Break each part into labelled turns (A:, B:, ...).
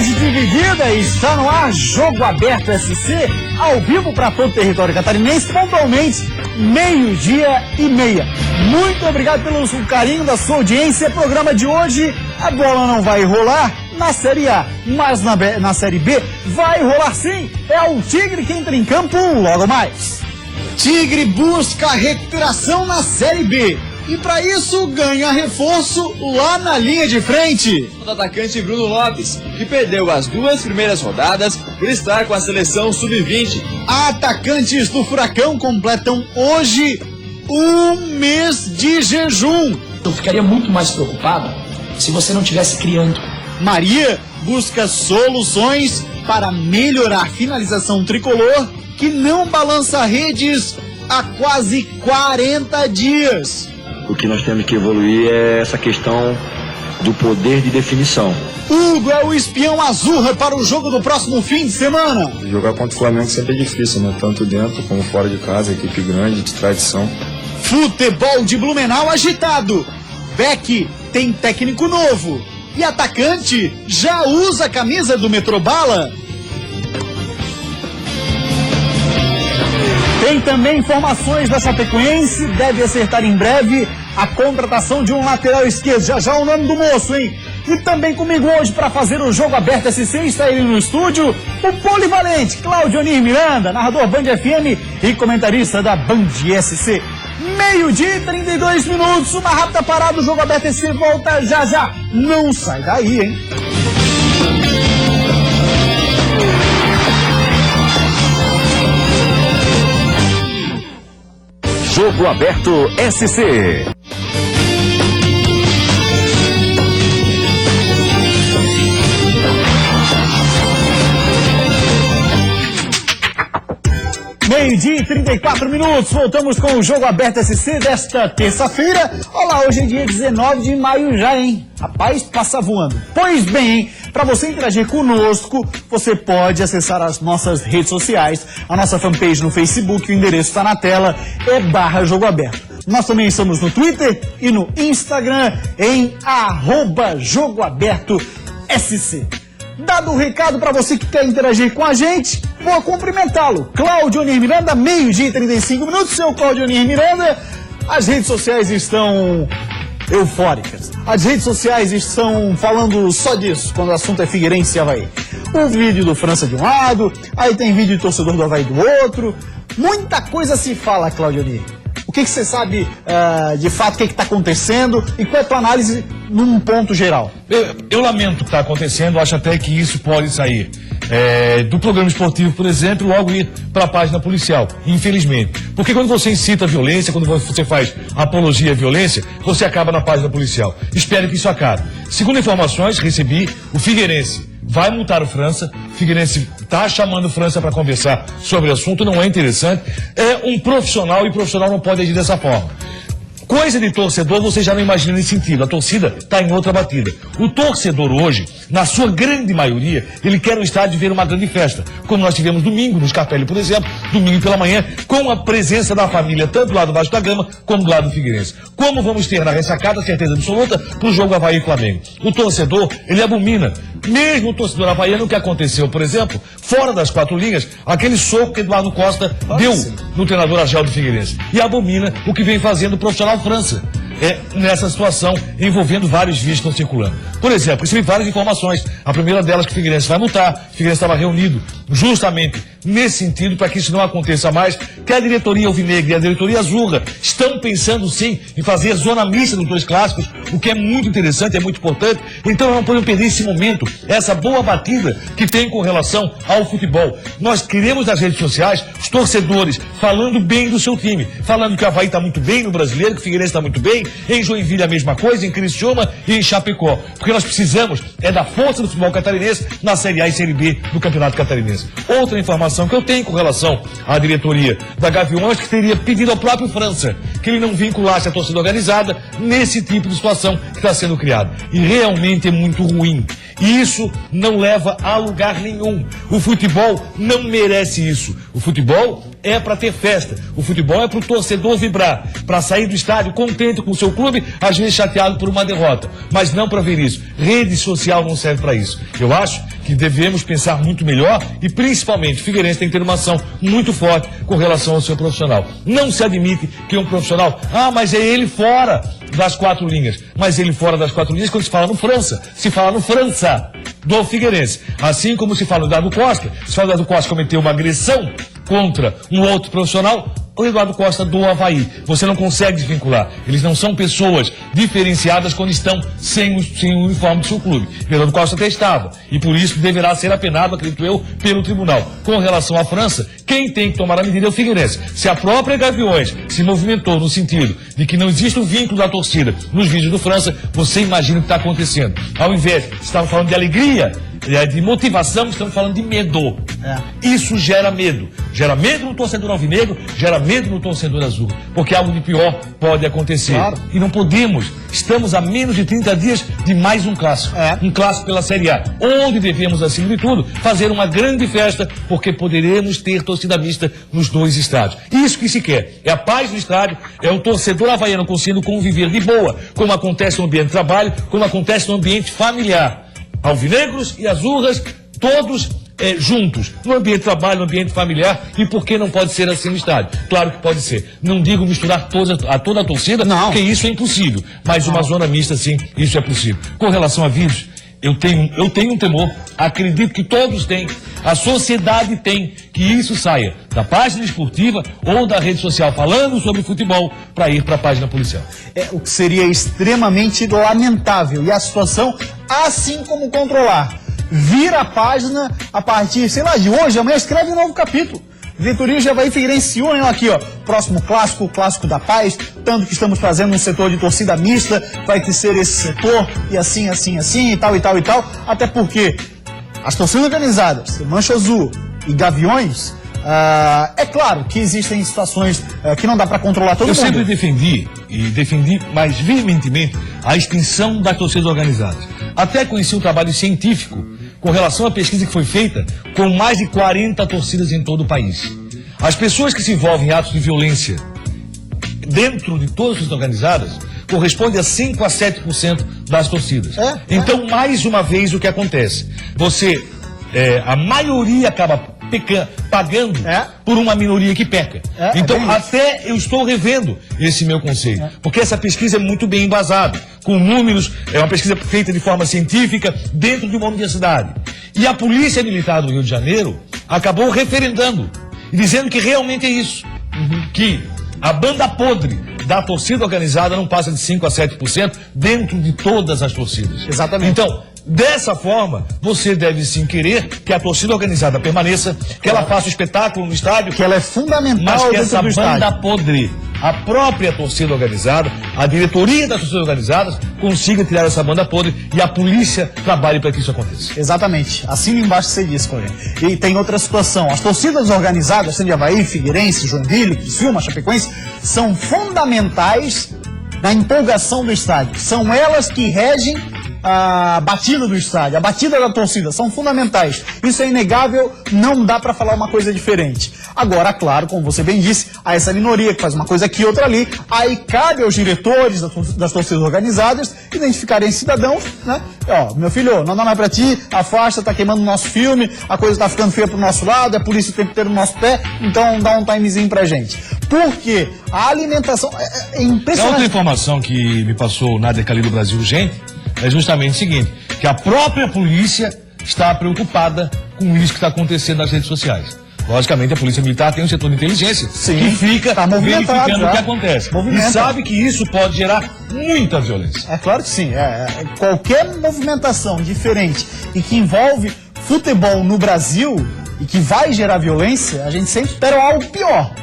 A: tarde dividida, está no ar Jogo Aberto SC, ao vivo para todo o território catarinense, pontualmente, 12:30. Muito obrigado pelo carinho da sua audiência. Programa de hoje, a bola não vai rolar na Série A, mas na Série B vai rolar sim. É o Tigre que entra em campo logo mais. Tigre busca a recuperação na Série B. E para isso ganha reforço lá na linha de frente.
B: O atacante Bruno Lopes, que perdeu as 2 primeiras rodadas por estar com a seleção sub-20.
A: Atacantes do Furacão completam hoje 1 mês de jejum.
C: Eu ficaria muito mais preocupado se você não estivesse criando.
A: Maria busca soluções para melhorar a finalização tricolor, que não balança redes há quase 40 dias.
D: O que nós temos que evoluir é essa questão do poder de definição.
A: Hugo é o espião azul para o jogo do próximo fim de semana.
E: Jogar contra o Flamengo sempre é difícil, né? Tanto dentro como fora de casa, equipe grande, de tradição.
A: Futebol de Blumenau agitado. Beck tem técnico novo. E atacante já usa a camisa do Metrobala. Tem também informações da Chapecoense, deve acertar em breve a contratação de um lateral esquerdo. Já o nome do moço, hein? E também comigo hoje para fazer o Jogo Aberto SC está ele no estúdio, o polivalente Cláudio Onir Miranda, narrador Band FM e comentarista da Band SC. 12:32, uma rápida parada, o Jogo Aberto SC volta já. Não sai daí, hein?
F: Jogo Aberto SC.
A: Meio-dia e 34, voltamos com o Jogo Aberto SC desta terça-feira. Olá, hoje é dia 19 de maio já, hein? Rapaz, passa voando. Pois bem, para você interagir conosco, você pode acessar as nossas redes sociais, a nossa fanpage no Facebook, o endereço está na tela, é /Jogo Aberto. Nós também estamos no Twitter e no Instagram em @Jogo Aberto SC. Dado o recado para você que quer interagir com a gente, vou cumprimentá-lo. Cláudio Onir Miranda, 12:35, seu Cláudio Onir Miranda. As redes sociais estão eufóricas. As redes sociais estão falando só disso, quando o assunto é Figueirense e Avaí. O vídeo do França de um lado, aí tem vídeo de torcedor do Avaí do outro. Muita coisa se fala, Cláudio Onir. O que você sabe de fato, o que está acontecendo e qual é a tua análise num ponto geral?
G: Eu lamento o que está acontecendo, acho até que isso pode sair do programa esportivo, por exemplo, logo ir para a página policial, infelizmente. Porque quando você incita a violência, quando você faz apologia à violência, você acaba na página policial. Espero que isso acabe. Segundo informações, recebi, o Figueirense vai multar o França. O Figueirense está chamando o França para conversar sobre o assunto, não é interessante. É um profissional e o profissional não pode agir dessa forma. Coisa de torcedor, você já não imagina nesse sentido. A torcida está em outra batida. O torcedor hoje, na sua grande maioria, ele quer no estádio ver uma grande festa. Como nós tivemos domingo, no Scarpelli, por exemplo, domingo pela manhã, com a presença da família, tanto do lado baixo da Gama, como do lado do Figueirense. Como vamos ter na ressacada, certeza absoluta, para o jogo Avaí e Flamengo. O torcedor, ele abomina. Mesmo o torcedor havaiano, o que aconteceu, por exemplo, fora das 4 linhas, aquele soco que Eduardo Costa deu no treinador Agel do Figueirense. E abomina o que vem fazendo o profissional França. Nessa situação, envolvendo vários vídeos que estão circulando. Por exemplo, recebi várias informações. A primeira delas que o Figueirense vai multar. O Figueirense estava reunido justamente nesse sentido, para que isso não aconteça mais, que a diretoria alvinegra e a diretoria azurra estão pensando sim em fazer zona mista dos 2 clássicos, o que é muito interessante, é muito importante. Então não podemos perder esse momento, essa boa batida que tem com relação ao futebol. Nós queremos nas redes sociais os torcedores falando bem do seu time, falando que o Avaí está muito bem no Brasileiro, que o Figueirense está muito bem, em Joinville a mesma coisa, em Criciúma e em Chapecó. Porque nós precisamos da força do futebol catarinense na Série A e Série B do Campeonato Catarinense. Outra informação que eu tenho com relação à diretoria da Gaviões, que teria pedido ao próprio França que ele não vinculasse a torcida organizada nesse tipo de situação que está sendo criada. E realmente é muito ruim. E isso não leva a lugar nenhum. O futebol não merece isso. O futebol é para ter festa. O futebol é para o torcedor vibrar, para sair do estádio contente com o seu clube, às vezes chateado por uma derrota, mas não para ver isso. Rede social não serve para isso. Eu acho que devemos pensar muito melhor e, principalmente, o Figueirense tem que ter uma ação muito forte com relação ao seu profissional. Não se admite que um profissional, mas é ele fora das 4 linhas. Mas ele fora das 4 linhas quando se fala no França. Se fala no França do Figueirense. Assim como se fala no Eduardo Costa. Se fala no Eduardo Costa cometeu uma agressão contra um outro profissional, o Eduardo Costa do Avaí. Você não consegue desvincular. Eles não são pessoas diferenciadas quando estão sem o uniforme do seu clube. O Eduardo Costa até estava. E por isso deverá ser apenado, acredito eu, pelo tribunal. Com relação à França, quem tem que tomar a medida é o Figueirense. Se a própria Gaviões se movimentou no sentido de que não existe um vínculo da torcida nos vídeos do França, você imagina o que está acontecendo. Ao invés de estarmos falando de alegria, de motivação, estamos falando de medo. Isso gera medo. Gera medo no torcedor alvinegro, gera medo no torcedor azul. Porque algo de pior pode acontecer.
A: Claro.
G: E não podemos. Estamos a menos de 30 dias de mais um clássico. Um clássico pela Série A. Onde devemos, acima de tudo, fazer uma grande festa, porque poderemos ter torcida mista nos 2 estádios. Isso que se quer. É a paz no estádio, é o torcedor havaiano conseguindo conviver de boa, como acontece no ambiente de trabalho, como acontece no ambiente familiar. Alvinegros e azurras, todos juntos, no ambiente de trabalho, no ambiente familiar, e por que não pode ser assim no estádio? Claro que pode ser. Não digo misturar toda a torcida, porque isso é impossível, mas uma zona mista, sim, isso é possível. Com relação a vídeos, eu tenho um temor, acredito que todos têm, a sociedade tem, que isso saia da página esportiva ou da rede social falando sobre futebol para ir para a página policial.
A: O que seria extremamente lamentável. E a situação, assim como controlar, vira a página a partir, sei lá, de hoje, amanhã escreve um novo capítulo. Diretoria de Avaí Figueirense se unem aqui, ó. Próximo clássico, o Clássico da Paz. Tanto que estamos fazendo um setor de torcida mista, vai ter ser esse setor, e assim, e tal, e tal, e tal. Até porque as torcidas organizadas, Mancha Azul e Gaviões, é claro que existem situações que não dá para controlar todo mundo.
G: Eu sempre defendi mais veementemente a extinção das torcidas organizadas. Até conheci um trabalho científico com relação à pesquisa que foi feita com mais de 40 torcidas em todo o país. As pessoas que se envolvem em atos de violência dentro de todas as torcidas organizadas corresponde a 5 a 7% das torcidas. Então, mais uma vez, o que acontece? A maioria acaba pagando por uma minoria que peca. Então, até eu estou revendo esse meu conceito. Porque essa pesquisa é muito bem embasada, com números, é uma pesquisa feita de forma científica dentro de uma universidade. E a Polícia Militar do Rio de Janeiro acabou referendando e dizendo que realmente é isso. Que a banda podre da torcida organizada não passa de 5 a 7% dentro de todas as torcidas.
A: Exatamente.
G: Então, dessa forma, você deve sim querer que a torcida organizada permaneça, que ela faça o espetáculo no estádio,
A: que ela é fundamental,
G: mas que essa
A: do
G: banda
A: estádio
G: podre, a própria torcida organizada, a diretoria das torcidas organizadas, consiga tirar essa banda podre e a polícia trabalhe para que isso aconteça.
A: Exatamente. Assina embaixo que você disse, Corrêa. E tem outra situação. As torcidas organizadas, sendo de Avaí, Figueirense, Joinville, Criciúma, Chapecoense, são fundamentais na empolgação do estádio. São elas que regem a batida do estádio, a batida da torcida, são fundamentais. Isso é inegável, não dá para falar uma coisa diferente. Agora, claro, como você bem disse, há essa minoria que faz uma coisa aqui, outra ali, aí cabe aos diretores das torcidas organizadas identificarem cidadãos, né? Ó, meu filho, não dá mais pra ti, afasta, tá queimando o nosso filme, a coisa tá ficando feia pro nosso lado, é por isso o tempo inteiro no nosso pé, então dá um timezinho pra gente. Porque a alimentação é impressionante.
G: Outra informação que me passou Nádia Cali do Brasil Urgente é justamente o seguinte, que a própria polícia está preocupada com isso que está acontecendo nas redes sociais. Logicamente, a Polícia Militar tem um setor de inteligência que fica verificando o que acontece. E sabe que isso pode gerar muita violência.
A: É claro que sim. Qualquer movimentação diferente e que envolve futebol no Brasil e que vai gerar violência, a gente sempre espera algo pior.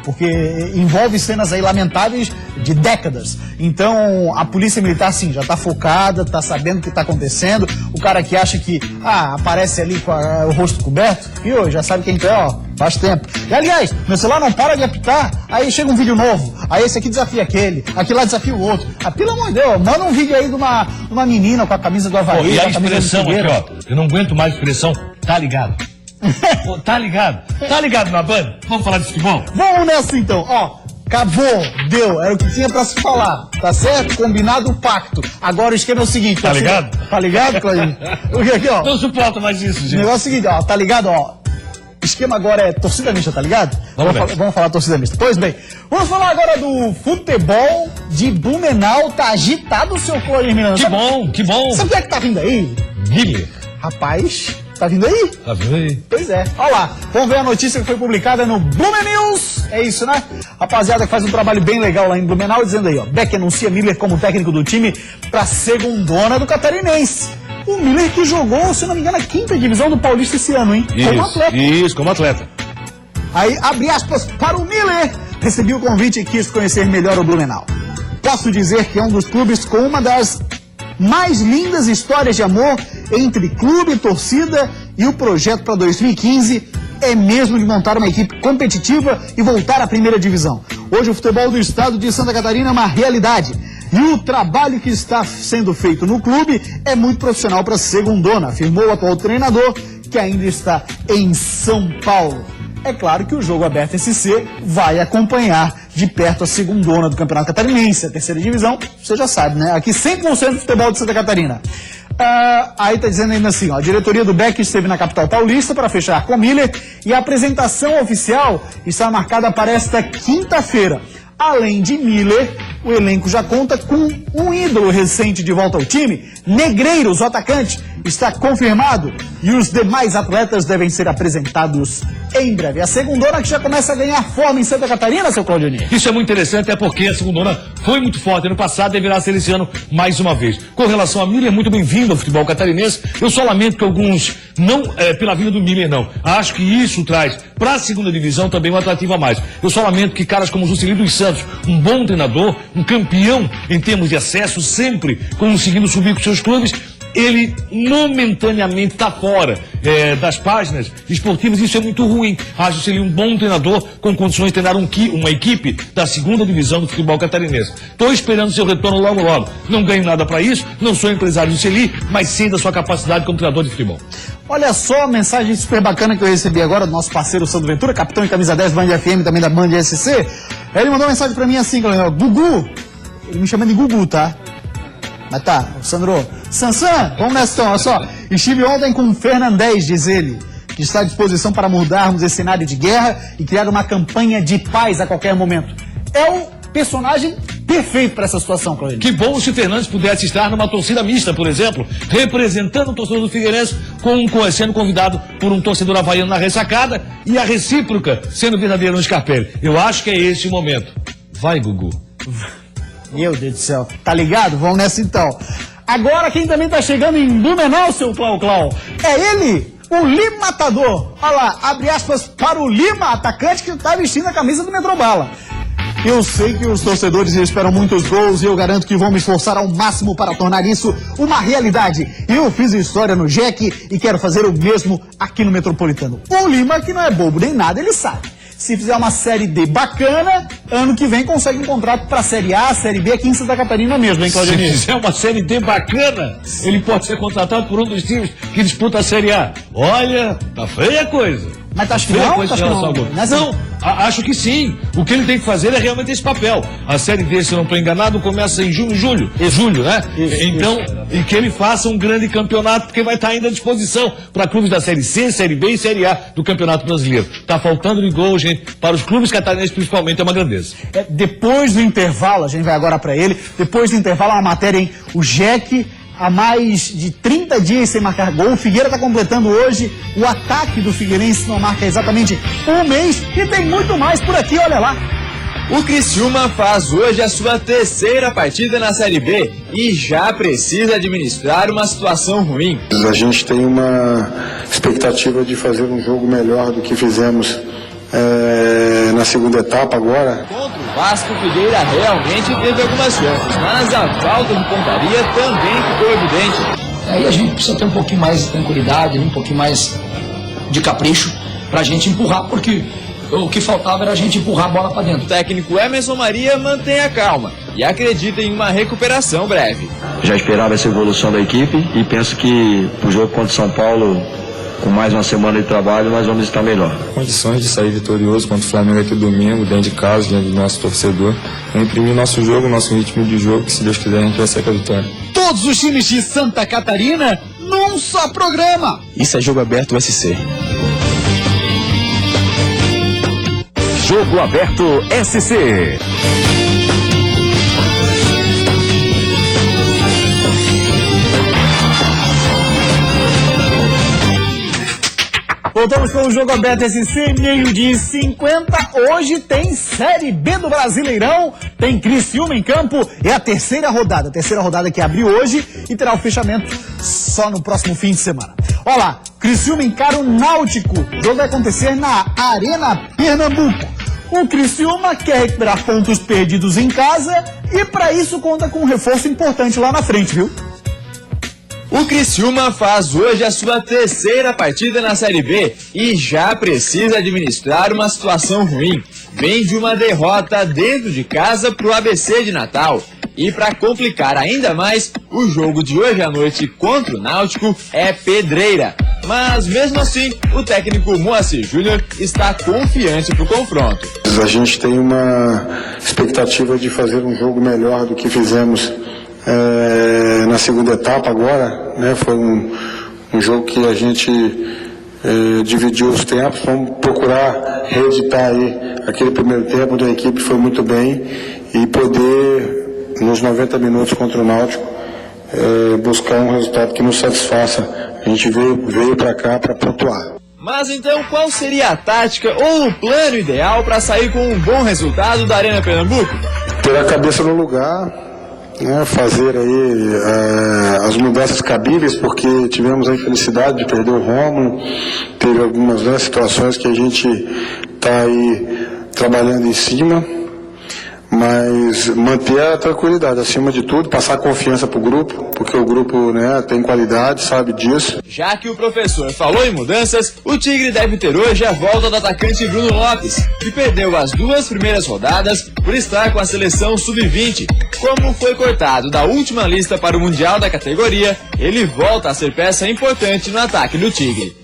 A: Porque envolve cenas aí lamentáveis de décadas. Então, a Polícia Militar, sim, já está focada, está sabendo o que está acontecendo. O cara que acha que, aparece ali com o rosto coberto, já sabe quem é, ó. Faz tempo. E, aliás, meu celular não para de apitar, aí chega um vídeo novo, aí esse aqui desafia aquele lá desafia o outro. Ah, pelo amor de Deus, manda um vídeo aí de uma menina com a camisa do Havaí.
G: E a
A: camisa
G: expressão
A: do
G: aqui,
A: Figueira.
G: ó, eu não aguento mais a expressão, tá ligado? Pô, tá ligado? Tá ligado na banda? Vamos falar de futebol?
A: Vamos nessa então, ó. Acabou, deu, era o que tinha pra se falar, tá certo? Combinado o pacto. Agora o esquema é o seguinte,
G: Tá ligado?
A: Tá ligado, Claudinho? Porque aqui, ó.
G: Não suporto mais isso,
A: O
G: gente.
A: negócio é o seguinte, ó, tá ligado, ó? O esquema agora é torcida mista, tá ligado? Vamos falar torcida mista. Pois bem, vamos falar agora do futebol de Blumenau. Tá agitado o seu Claudinho Miranda.
G: Que bom, que bom.
A: Sabe o que é que tá vindo aí?
G: Miller,
A: Rapaz, tá vindo aí?
G: tá vendo aí?
A: Pois é. Olha lá, vamos ver a notícia que foi publicada no Blumen News. É isso, né? Rapaziada que faz um trabalho bem legal lá em Blumenau, dizendo aí, ó. Beck anuncia Miller como técnico do time pra segundona do Catarinense. O Miller que jogou, se não me engano, a 5ª divisão do Paulista esse ano, hein? Como atleta.
G: Isso, como atleta.
A: Aí, abre aspas para o Miller. Recebi o convite e quis conhecer melhor o Blumenau. Posso dizer que é um dos clubes com uma das mais lindas histórias de amor entre clube, torcida e o projeto para 2015 é mesmo de montar uma equipe competitiva e voltar à primeira divisão. Hoje o futebol do estado de Santa Catarina é uma realidade. E o trabalho que está sendo feito no clube é muito profissional para a segundona, afirmou o atual treinador, que ainda está em São Paulo. É claro que o Jogo Aberto SC vai acompanhar de perto a segundona do Campeonato Catarinense, a 3ª divisão, você já sabe, né? Aqui 100% do futebol de Santa Catarina. Aí tá dizendo ainda assim, ó, a diretoria do Beck esteve na capital paulista para fechar com Miller e a apresentação oficial está marcada para esta quinta-feira. Além de Miller, o elenco já conta com um ídolo recente de volta ao time, Negreiros, o atacante, está confirmado e os demais atletas devem ser apresentados em breve. A segundona que já começa a ganhar forma em Santa Catarina, seu Claudioninho.
G: Isso é muito interessante, é porque a segundona foi muito forte ano passado e deverá ser esse ano mais uma vez. Com relação a Miller, muito bem-vindo ao futebol catarinense. Eu só lamento que alguns, não pela vinda do Miller, não. Acho que isso traz para a 2ª divisão também um atrativo a mais. Eu só lamento que caras como Juscelino dos Santos, um bom treinador, um campeão em termos de acesso, sempre conseguindo subir com seus clubes, ele momentaneamente está fora das páginas esportivas. Isso é muito ruim. Acho que seria um bom treinador com condições de treinar uma equipe da 2ª divisão do futebol catarinense. Estou esperando seu retorno logo logo. Não ganho nada para isso, não sou empresário do Celi, mas sei da sua capacidade como treinador de futebol.
A: Olha só a mensagem super bacana que eu recebi agora do nosso parceiro Sandro Ventura, capitão e camisa 10 Band FM, também da Band SC. Ele mandou uma mensagem pra mim assim, galera, Gugu, ele me chama de Gugu, tá? Mas tá, Sandro, Sansan, vamos nessa então, olha só. Estive ontem com o Fernandes, diz ele, que está à disposição para mudarmos esse cenário de guerra e criar uma campanha de paz a qualquer momento. É o personagem perfeito para essa situação, Claudinho.
G: Que bom se Fernandes pudesse estar numa torcida mista, por exemplo, representando o torcedor do Figueirense, sendo convidado por um torcedor havaiano na ressacada e a recíproca sendo verdadeiro no Scarpelli. Eu acho que é esse o momento. Vai, Gugu.
A: Meu Deus do céu. Tá ligado? Vamos nessa então. Agora quem também tá chegando em Blumenau, seu Clau, é ele, o Lima Matador. Olha lá, abre aspas para o Lima, atacante que tá vestindo a camisa do Metrobala. Eu sei que os torcedores esperam muitos gols e eu garanto que vou me esforçar ao máximo para tornar isso uma realidade. Eu fiz história no Jack e quero fazer o mesmo aqui no Metropolitano. O Lima, que não é bobo nem nada, ele sabe. Se fizer uma Série D bacana, ano que vem consegue um contrato para Série A, Série B aqui em Santa Catarina mesmo, hein, Claudio?
G: Se fizer uma Série D bacana, ele pode ser contratado por um dos times que disputa a Série A. Olha, tá feia a coisa.
A: Mas tá acho que não?
G: Não, acho que sim. O que ele tem que fazer é realmente esse papel. A Série D, se eu não estou enganado, começa em julho, né? Então, e que ele faça um grande campeonato, porque vai estar ainda à disposição para clubes da Série C, Série B e Série A do Campeonato Brasileiro. Tá faltando de gol, gente, para os clubes catarinenses principalmente, é uma grandeza.
A: Depois do intervalo, a gente vai agora para ele, depois do intervalo, uma matéria, hein? O Jack, há mais de 30 dias sem marcar gol. O Figueira está completando hoje. O ataque do Figueirense não marca exatamente um mês. E tem muito mais por aqui, olha lá.
B: O Criciúma faz hoje a sua 3ª partida na Série B e já precisa administrar uma situação ruim.
E: A gente tem uma expectativa de fazer um jogo melhor do que fizemos na 2ª etapa agora.
B: Contra o Vasco, o Figueira realmente teve algumas chances, mas a falta de pontaria também ficou evidente.
C: Aí a gente precisa ter um pouquinho mais de tranquilidade, um pouquinho mais de capricho pra gente empurrar, porque o que faltava era a gente empurrar a bola para dentro.
B: O técnico Emerson Maria mantém a calma e acredita em uma recuperação breve.
D: Já esperava essa evolução da equipe e penso que o jogo contra o São Paulo, com mais uma semana de trabalho, nós vamos estar melhor.
H: Condições de sair vitorioso contra o Flamengo aqui domingo, dentro de casa, diante do nosso torcedor. Imprimir nosso jogo, nosso ritmo de jogo, que se Deus quiser a gente vai sair com a vitória.
A: Todos os times de Santa Catarina num só programa.
B: Isso é Jogo Aberto SC.
F: Jogo Aberto SC.
A: Voltamos com o Jogo Aberto SC, 12h50. Hoje tem Série B do Brasileirão, tem Criciúma em campo, é a terceira rodada que abriu hoje e terá o fechamento só no próximo fim de semana. Olha lá, Criciúma encara o Náutico, o jogo vai acontecer na Arena Pernambuco. O Criciúma quer recuperar pontos perdidos em casa e para isso conta com um reforço importante lá na frente, viu?
B: O Criciúma faz hoje a sua terceira partida na Série B e já precisa administrar uma situação ruim. Vem de uma derrota dentro de casa pro ABC de Natal. E para complicar ainda mais, o jogo de hoje à noite contra o Náutico é pedreira. Mas mesmo assim, o técnico Moacir Júnior está confiante pro confronto.
E: A gente tem uma expectativa de fazer um jogo melhor do que fizemos na segunda etapa agora, né? Foi um jogo que a gente dividiu os tempos. Vamos procurar reeditar aí aquele primeiro tempo da equipe, foi muito bem, e poder nos 90 minutos contra o Náutico buscar um resultado que nos satisfaça. A gente veio para cá para pontuar.
B: Mas então qual seria a tática ou o plano ideal para sair com um bom resultado da Arena Pernambuco?
E: Ter a cabeça no lugar, né, fazer aí as mudanças cabíveis, porque tivemos a infelicidade de perder o Rômulo, teve algumas situações que a gente está aí trabalhando em cima, mas manter a tranquilidade acima de tudo, passar confiança para o grupo, porque o grupo, né, tem qualidade, sabe disso.
B: Já que o professor falou em mudanças, o Tigre deve ter hoje a volta do atacante Bruno Lopes, que perdeu as 2 primeiras rodadas por estar com a seleção sub-20. Como foi cortado da última lista para o Mundial da categoria, ele volta a ser peça importante no ataque do Tigre.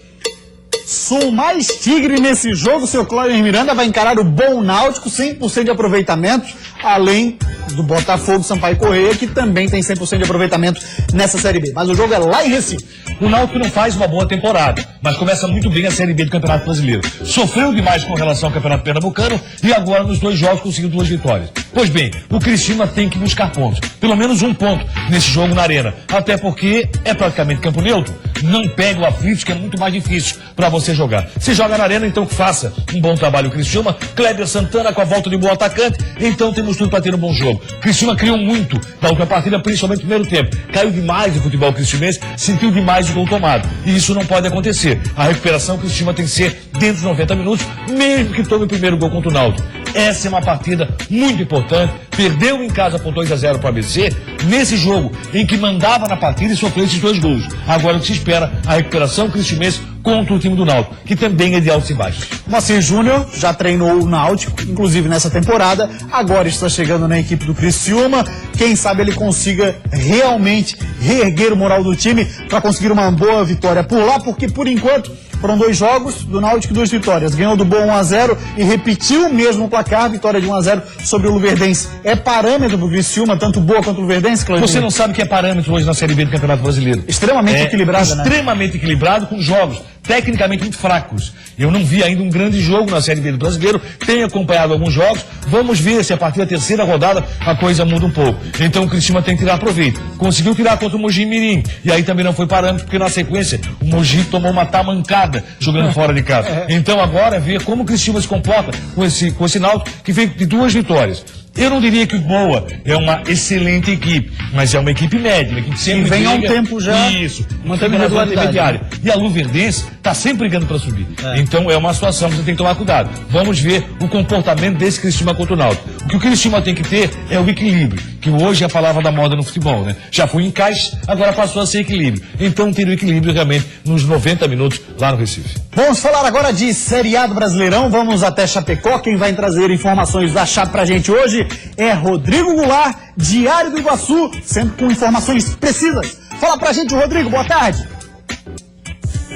A: Sou mais Tigre nesse jogo, seu Cláudio Miranda vai encarar o bom Náutico, 100% de aproveitamento, além do Botafogo, Sampaio Corrêa, que também tem 100% de aproveitamento nessa Série B. Mas o jogo é lá em Recife.
G: O Náutico não faz uma boa temporada, mas começa muito bem a Série B do Campeonato Brasileiro. Sofreu demais com relação ao Campeonato Pernambucano e agora nos 2 jogos conseguiu 2 vitórias. Pois bem, o Criciúma tem que buscar pontos, pelo menos 1 ponto nesse jogo na Arena, até porque é praticamente campo neutro. Não pega o aflito, que é muito mais difícil para você jogar. Se joga na Arena, então que faça um bom trabalho o Criciúma. Kleber Santana com a volta de um bom atacante, então temos tudo para ter um bom jogo. Criciúma criou muito na outra partida, principalmente no primeiro tempo. Caiu demais o futebol criciumense, sentiu demais o gol tomado. E isso não pode acontecer. A recuperação do Criciúma tem que ser dentro dos 90 minutos, mesmo que tome o primeiro gol contra o Náutico. Essa é uma partida muito importante. Perdeu em casa por 2-0 para o ABC, nesse jogo em que mandava na partida e sofreu esses 2 gols. Agora o que se espera, a recuperação criciumense contra o time do Náutico, que também é de altos e baixos.
A: Moacir Júnior já treinou o Náutico, inclusive nessa temporada, agora está chegando na equipe do Criciúma. Quem sabe ele consiga realmente reerguer o moral do time para conseguir uma boa vitória por lá, porque por enquanto foram 2 jogos do Náutico e 2 vitórias. Ganhou do bom 1-0 e repetiu o mesmo placar, vitória de 1-0 sobre o Luverdense. É parâmetro do Criciúma, tanto boa quanto o Luverdense, Claudinho?
G: Você não sabe o que é parâmetro hoje na Série B do Campeonato Brasileiro.
A: Extremamente equilibrada, né?
G: Extremamente equilibrado, com jogos tecnicamente muito fracos. Eu não vi ainda um grande jogo na Série B do Brasileiro, tenho acompanhado alguns jogos, vamos ver se a partir da terceira rodada a coisa muda um pouco. Então o Criciúma tem que tirar proveito. Conseguiu tirar contra o Mogi Mirim, e aí também não foi parâmetro, porque na sequência o Mogi tomou uma tamancada jogando fora de casa. Então agora é ver como o Criciúma se comporta com esse Náutico, que veio de 2 vitórias. Eu não diria que o Boa é uma excelente equipe, mas é uma equipe média, uma equipe sempre
A: vem há um tempo já
G: isso,
A: mantendo a
G: intermediária. E a Luverdense está Tá sempre brigando para subir. Então é uma situação que você tem que tomar cuidado. Vamos ver o comportamento desse Criciúma contra o Náutico. O que o Criciúma tem que ter é o equilíbrio, que hoje é a palavra da moda no futebol, né? Já foi encaixe, agora passou a ser equilíbrio. Então ter o equilíbrio realmente nos 90 minutos lá no Recife.
A: Vamos falar agora de Série A do Brasileirão, vamos até Chapecó. Quem vai trazer informações da Chape pra gente hoje é Rodrigo Goulart, Diário do Iguaçu, sempre com informações precisas. Fala pra gente, Rodrigo, boa tarde.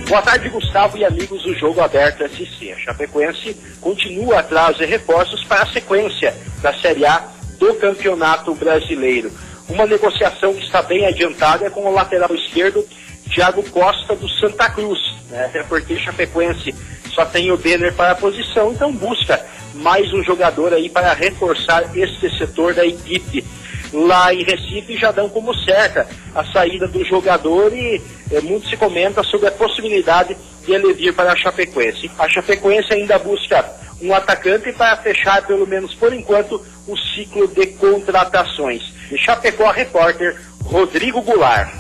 I: Boa tarde, Gustavo e amigos do Jogo Aberto SC. A Chapecoense continua atrás de reforços para a sequência da Série A do Campeonato Brasileiro. Uma negociação que está bem adiantada é com o lateral esquerdo Thiago Costa do Santa Cruz, né? Até porque Chapecoense só tem o Denner para a posição, então busca mais um jogador aí para reforçar este setor da equipe. Lá em Recife já dão como certa a saída do jogador e muito se comenta sobre a possibilidade de ele vir para a Chapecoense. A Chapecoense ainda busca um atacante para fechar, pelo menos por enquanto, o ciclo de contratações. De Chapecó, repórter Rodrigo Goulart.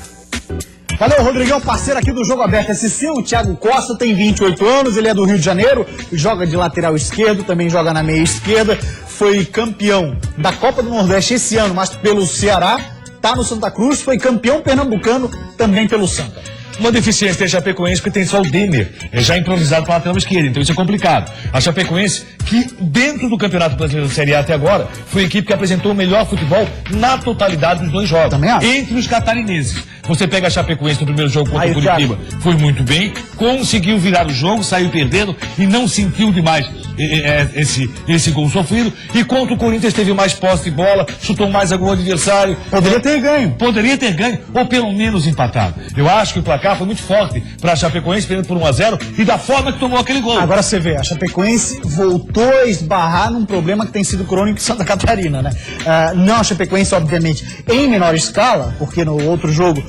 A: Valeu, Rodrigão, parceiro aqui do Jogo Aberto SC. O Thiago Costa tem 28 anos, ele é do Rio de Janeiro, joga de lateral esquerdo, também joga na meia esquerda, foi campeão da Copa do Nordeste esse ano, mas pelo Ceará, tá no Santa Cruz, foi campeão pernambucano também pelo Santa.
G: Uma deficiência tem a Chapecoense, porque tem só o Denner, já improvisado para a lateral esquerda, então isso é complicado. A Chapecoense, que dentro do Campeonato Brasileiro da Série A até agora, foi a equipe que apresentou o melhor futebol na totalidade dos dois jogos, entre os catarinenses. Você pega a Chapecoense no primeiro jogo contra o Curitiba, foi muito bem, conseguiu virar o jogo, saiu perdendo e não sentiu demais esse gol sofrido. E contra o Corinthians teve mais posse de bola, chutou mais a gol adversário.
A: Poderia ter ganho.
G: Poderia ter ganho, ou pelo menos empatado. Eu acho que o placar foi muito forte para a Chapecoense, perdendo por 1-0 e da forma que tomou aquele gol.
A: Agora você vê, a Chapecoense voltou a esbarrar num problema que tem sido crônico em Santa Catarina, né? Não a Chapecoense, obviamente, em menor escala, porque no outro jogo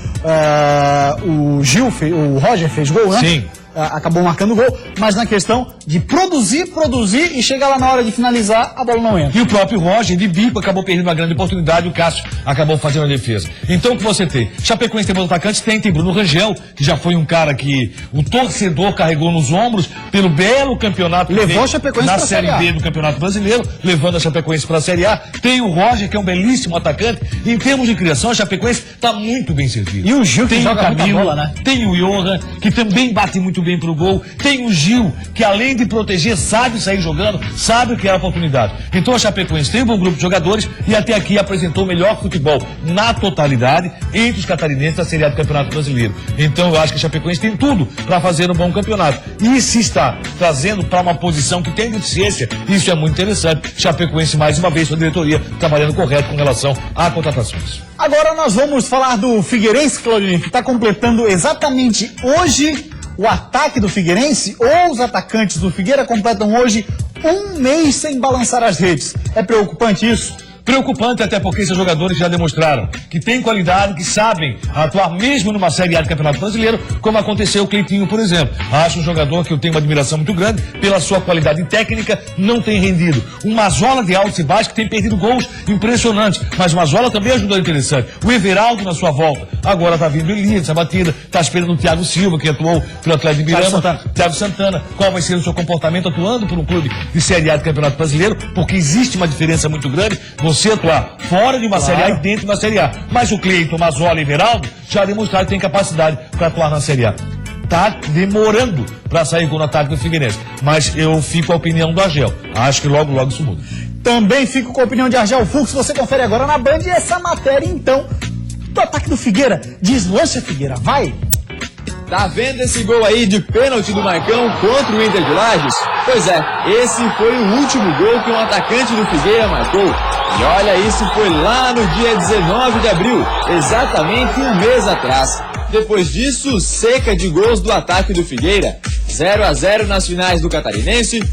A: o Roger fez gol, né?
G: Sim.
A: Acabou marcando o gol, mas na questão de produzir e chegar lá na hora de finalizar, a bola não entra.
G: E o próprio Roger, de bico, acabou perdendo uma grande oportunidade e o Cássio acabou fazendo a defesa. Então o que você tem? Chapecoense tem bons atacantes, tem Bruno Rangel, que já foi um cara que o torcedor carregou nos ombros pelo belo campeonato que
A: levou a Chapecoense
G: na
A: pra
G: Série B do Campeonato Brasileiro, levando a Chapecoense para a Série A. Tem o Roger, que é um belíssimo atacante. Em termos de criação, a Chapecoense está muito bem servida.
A: E o Gil, que
G: tem
A: joga
G: o Camilo,
A: muita bola, né?
G: Tem o Johan, que também bate muito bem pro gol. Tem o Gil, que além de proteger, sabe sair jogando, sabe o que é a oportunidade. Então a Chapecoense tem um bom grupo de jogadores e até aqui apresentou o melhor futebol na totalidade entre os catarinenses da Série A do Campeonato Brasileiro. Então eu acho que a Chapecoense tem tudo para fazer um bom campeonato. E se está trazendo para uma posição que tem deficiência, isso é muito interessante. Chapecoense, mais uma vez, sua diretoria trabalhando correto com relação a contratações.
A: Agora nós vamos falar do Figueirense, Claudinei, que está completando exatamente hoje o ataque do Figueirense, ou os atacantes do Figueira completam hoje um mês sem balançar as redes. É preocupante isso?
G: Preocupante, até porque esses jogadores já demonstraram que têm qualidade, que sabem atuar mesmo numa Série A do Campeonato Brasileiro, como aconteceu o Cleitinho, por exemplo. Acho um jogador que eu tenho uma admiração muito grande pela sua qualidade técnica, não tem rendido. Um Mazola de altos e baixos que tem perdido gols impressionantes, mas o Mazola também ajudou interessante. O Everaldo na sua volta, agora tá vindo Elias essa batida, tá esperando o Thiago Silva, que atuou pelo Atlético de Miranda, Thiago Santana. Qual vai ser o seu comportamento atuando por um clube de Série A do Campeonato Brasileiro, porque existe uma diferença muito grande, você atuar fora de uma Série A e dentro de uma Série A. Mas o Cleiton, Mazola e Everaldo já demonstraram que tem capacidade para atuar na Série A. Tá demorando para sair com o ataque do Figueirense. Mas eu fico com a opinião do Argel. Acho que logo isso muda.
A: Também fico com a opinião de Argel Fux. Você confere agora na Band essa matéria, então, do ataque do Figueira. Deslancha, Figueira, vai!
B: Tá vendo esse gol aí de pênalti do Marcão contra o Inter de Lages? Pois é, esse foi o último gol que um atacante do Figueira marcou. E olha, isso foi lá no dia 19 de abril, exatamente um mês atrás. Depois disso, seca de gols do ataque do Figueira. 0-0 nas finais do Catarinense,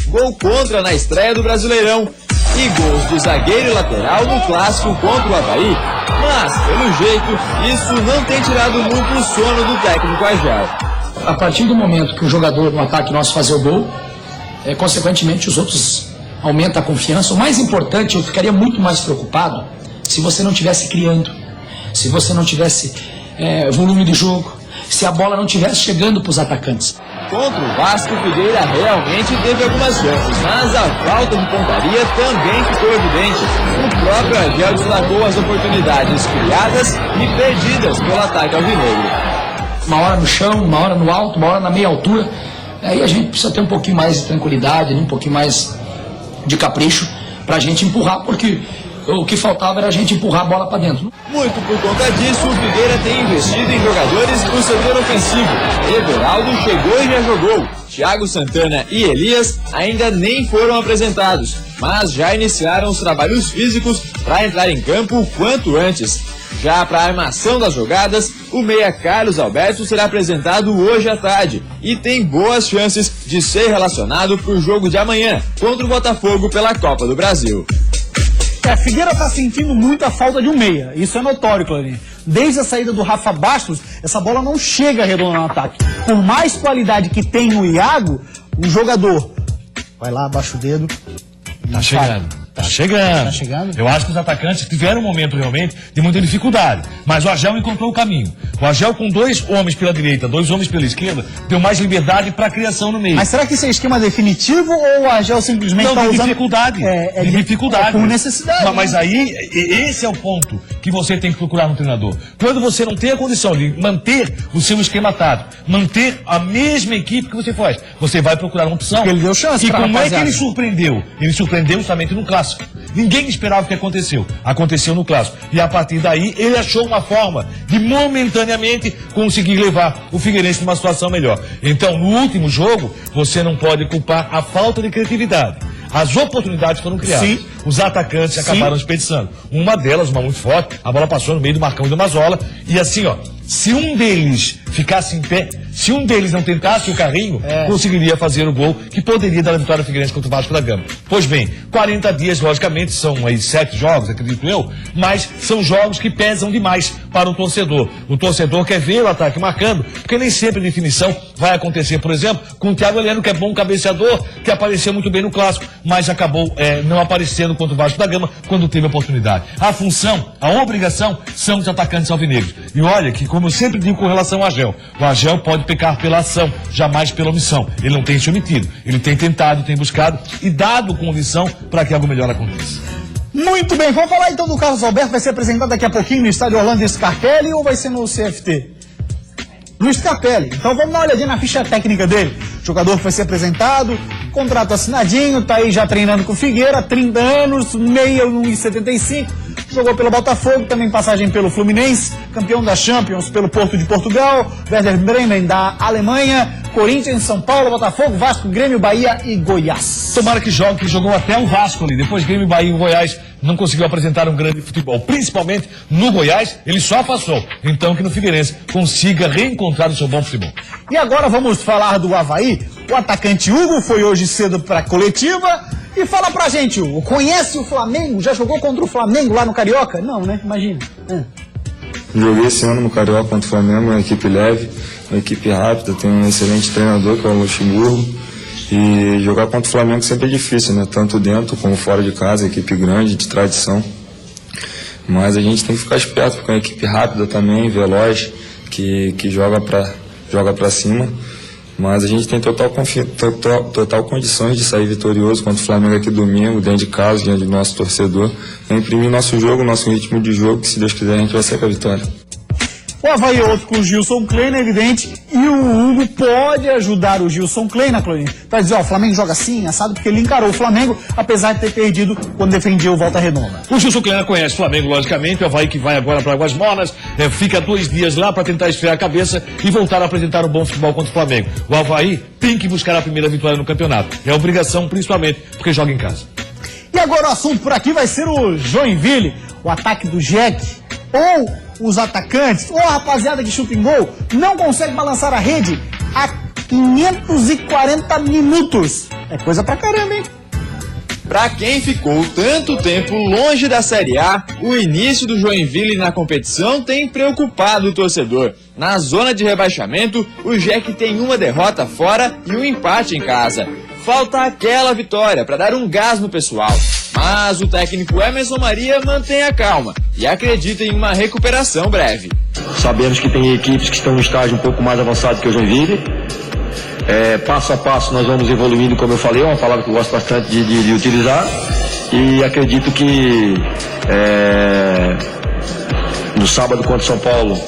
B: gol contra na estreia do Brasileirão e gols do zagueiro e lateral no clássico contra o Avaí. Mas, pelo jeito, isso não tem tirado muito o sono do técnico Argel.
C: A partir do momento que o jogador no ataque nosso fazer o gol, consequentemente os outros aumentam a confiança. O mais importante, eu ficaria muito mais preocupado se você não estivesse criando, se você não tivesse volume de jogo, se a bola não estivesse chegando para os atacantes.
B: Contra o Vasco, o Figueira realmente teve algumas chances, mas a falta de pontaria também ficou evidente. O próprio Argel destacou as oportunidades criadas e perdidas pelo ataque alvinegro.
C: Uma hora no chão, uma hora no alto, uma hora na meia altura. Aí a gente precisa ter um pouquinho mais de tranquilidade, um pouquinho mais de capricho para a gente empurrar, porque o que faltava era a gente empurrar a bola para dentro.
B: Muito por conta disso, o Figueira tem investido em jogadores do setor ofensivo. Everaldo chegou e já jogou. Thiago Santana e Elias ainda nem foram apresentados, mas já iniciaram os trabalhos físicos para entrar em campo o quanto antes. Já para a armação das jogadas, o meia Carlos Alberto será apresentado hoje à tarde e tem boas chances de ser relacionado para o jogo de amanhã contra o Botafogo pela Copa do Brasil.
A: A Figueira está sentindo muita falta de um meia, isso é notório, Clarinha. Desde a saída do Rafa Bastos, essa bola não chega redonda no ataque. Por mais qualidade que tem o Iago, o jogador vai lá, abaixa o dedo.
G: Tá chegando. Tá chegando.
A: Tá chegando?
G: Eu acho que os atacantes tiveram um momento realmente de muita dificuldade. Mas o Argel encontrou o caminho. O Argel, com 2 homens pela direita, 2 homens pela esquerda, deu mais liberdade para a criação no meio.
A: Mas será que esse é esquema definitivo ou o Argel simplesmente está usando...
G: dificuldade.
A: De
G: dificuldade.
A: Por necessidade.
G: Mas aí, esse é o ponto que você tem que procurar no treinador. Quando você não tem a condição de manter o seu esquema tático, manter a mesma equipe que você faz, você vai procurar uma opção.
A: Porque ele deu chance.
G: E como é que ele surpreendeu? Ele surpreendeu justamente no Clássico. Ninguém esperava o que aconteceu. Aconteceu no Clássico. E a partir daí, ele achou uma forma de momentaneamente conseguir levar o Figueirense numa situação melhor. Então, no último jogo, você não pode culpar a falta de criatividade. As oportunidades foram criadas. Sim. Os atacantes acabaram desperdiçando. Uma delas, uma muito forte, a bola passou no meio do Marcão e do Mazola. E assim, ó, se um deles ficasse em pé, se um deles não tentasse o carrinho, conseguiria fazer o gol que poderia dar a vitória ao Figueirense contra o Vasco da Gama. Pois bem, 40 dias, logicamente, são aí 7 jogos, acredito eu, mas são jogos que pesam demais para o torcedor. O torcedor quer ver o ataque marcando, porque nem sempre a definição vai acontecer, por exemplo, com o Thiago Heleno, que é bom cabeceador, que apareceu muito bem no Clássico, mas acabou não aparecendo contra o Vasco da Gama quando teve a oportunidade. A função, a obrigação, são os atacantes alvinegros. E olha que, como eu sempre digo com relação ao Argel, o Argel pode pecar pela ação, jamais pela omissão. Ele não tem se omitido, ele tem tentado, tem buscado e dado condição para que algo melhor aconteça.
A: Muito bem, vamos falar então do Carlos Alberto, vai ser apresentado daqui a pouquinho no estádio Orlando Scarpelli ou vai ser no CFT? No Scarpelli. Então vamos dar uma olhadinha na ficha técnica dele. O jogador foi ser apresentado, contrato assinadinho, tá aí já treinando com o Figueira, 30 anos, meia 1,75, jogou pelo Botafogo, também passagem pelo Fluminense, campeão da Champions pelo Porto de Portugal, Werder Bremen da Alemanha, Corinthians, São Paulo, Botafogo, Vasco, Grêmio, Bahia e Goiás.
G: Tomara que jogue, que jogou até o Vasco ali, depois Grêmio, Bahia e Goiás não conseguiu apresentar um grande futebol, principalmente no Goiás, ele só passou. Então que no Figueirense consiga reencontrar o seu bom futebol.
A: E agora vamos falar do Avaí. O atacante Hugo foi hoje cedo para a coletiva e fala pra gente, Hugo, conhece o Flamengo? Já jogou contra o Flamengo lá no Carioca? Não, né? Imagina.
H: Joguei esse ano no Carioca contra o Flamengo, uma equipe leve, uma equipe rápida, tem um excelente treinador que é o Luxemburgo. E jogar contra o Flamengo sempre é difícil, né? Tanto dentro como fora de casa, equipe grande, de tradição. Mas a gente tem que ficar esperto, porque é uma equipe rápida também, veloz, que joga pra cima. Mas a gente tem total condições de sair vitorioso contra o Flamengo aqui domingo, dentro de casa, diante do nosso torcedor. Imprimir nosso jogo, nosso ritmo de jogo, que se Deus quiser a gente vai sair com a vitória.
A: O Avaí é outro com o Gilson Kleina, evidente, e o Hugo pode ajudar o Gilson Kleina, Clorinha, para dizer, ó, o Flamengo joga assim, assado, porque ele encarou o Flamengo, apesar de ter perdido quando defendia o Volta Redonda.
G: O Gilson Kleina conhece o Flamengo, logicamente, o Avaí que vai agora para Águas Mornas, fica 2 dias lá para tentar esfriar a cabeça e voltar a apresentar um bom futebol contra o Flamengo. O Avaí tem que buscar a primeira vitória no campeonato, é obrigação, principalmente, porque joga em casa.
A: E agora o assunto por aqui vai ser o Joinville, o ataque do Jack, ou os atacantes, ou a rapaziada que chuta em gol, não consegue balançar a rede há 540 minutos. É coisa pra caramba, hein?
B: Pra quem ficou tanto tempo longe da Série A, o início do Joinville na competição tem preocupado o torcedor. Na zona de rebaixamento, o Jack tem uma derrota fora e um empate em casa. Falta aquela vitória para dar um gás no pessoal. Mas o técnico Emerson Maria mantém a calma e acredita em uma recuperação breve.
D: Sabemos que tem equipes que estão no estágio um pouco mais avançado que o Joinville. passo a passo nós vamos evoluindo, como eu falei, é uma palavra que eu gosto bastante de utilizar, e acredito que no sábado contra São Paulo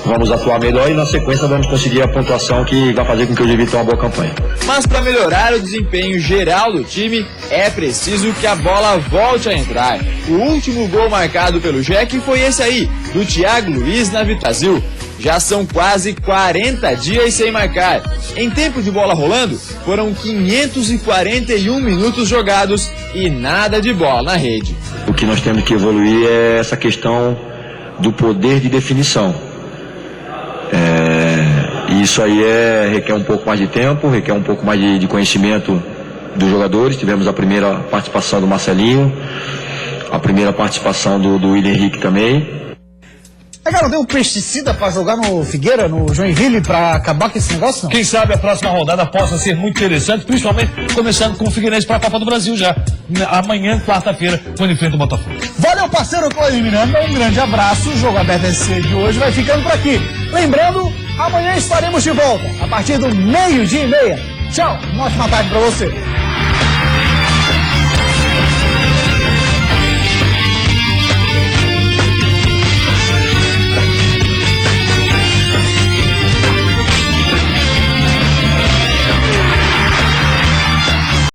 D: vamos atuar melhor e na sequência vamos conseguir a pontuação que vai fazer com que o Joinville tenha uma boa campanha.
B: Mas para melhorar o desempenho geral do time, é preciso que a bola volte a entrar. O último gol marcado pelo Jack foi esse aí, do Thiago Luiz na Vitazil. Já são quase 40 dias sem marcar. Em tempo de bola rolando, foram 541 minutos jogados e nada de bola na rede.
D: O que nós temos que evoluir é essa questão do poder de definição. E isso aí requer um pouco mais de tempo, requer um pouco mais de conhecimento dos jogadores. Tivemos a primeira participação do Marcelinho, a primeira participação do William Henrique também.
A: Cara, não tem um pesticida pra jogar no Figueira, no Joinville, pra acabar com esse negócio, não?
G: Quem sabe a próxima rodada possa ser muito interessante, principalmente começando com o Figueirense para a Copa do Brasil já. Amanhã, quarta-feira, quando enfrenta o Botafogo.
A: Valeu, parceiro Cláudio Miranda, um grande abraço. O Jogo Aberto SC de hoje vai ficando por aqui. Lembrando, amanhã estaremos de volta, a partir do 12:30. Tchau, uma ótima tarde pra você.